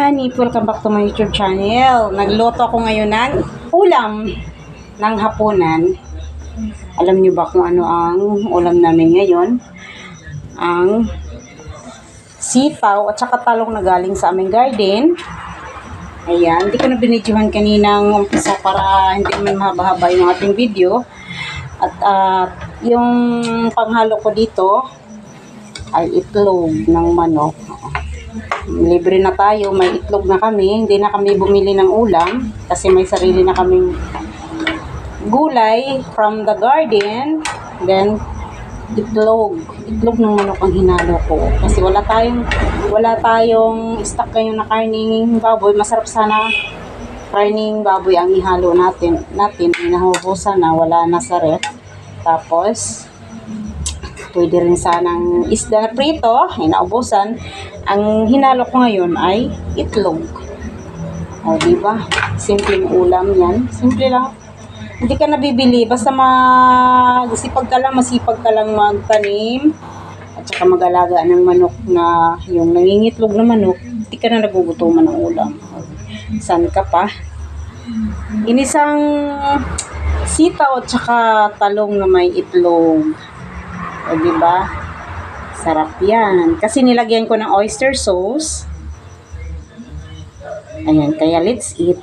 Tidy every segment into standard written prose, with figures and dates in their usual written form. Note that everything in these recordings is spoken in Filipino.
Hanip, welcome back to my YouTube channel. Nagluto ako ngayon ng ulam ng hapunan. Alam niyo ba kung ano ang ulam namin ngayon? Ang sitaw at saka talong na galing sa aming garden. Ayan, hindi ko na binidyohan kaninang umpisa para hindi man mahaba-haba yung ating video. At yung panghalo ko dito ay itlog ng manok. Libre na tayo, may itlog na kami, hindi na kami bumili ng ulam kasi may sarili na kaming gulay from the garden. Then itlog ng manok ang hinalo ko kasi wala tayong stock ngayon na karning baboy. Masarap sana karning baboy ang ihalo natin inahubusan na, wala na sa ref. Tapos pwede rin sanang isda na prito, inaubusan. Ang hinalo ko ngayon ay itlog. O, diba? Simpleng ulam yan. Simple lang. Hindi ka nabibili. Basta masipag ka lang magtanim. At saka mag-alaga ng manok na yung nangingitlog na manok. Hindi ka na nagugutuman ng ulam. San ka pa? Inisang sitaw at saka talong na may itlog. O, diba? Sarap yan. Kasi nilagyan ko ng oyster sauce. Ayan, kaya let's eat.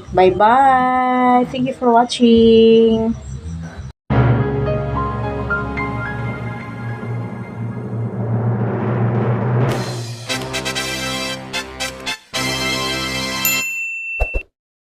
Bye-bye. Thank you for watching.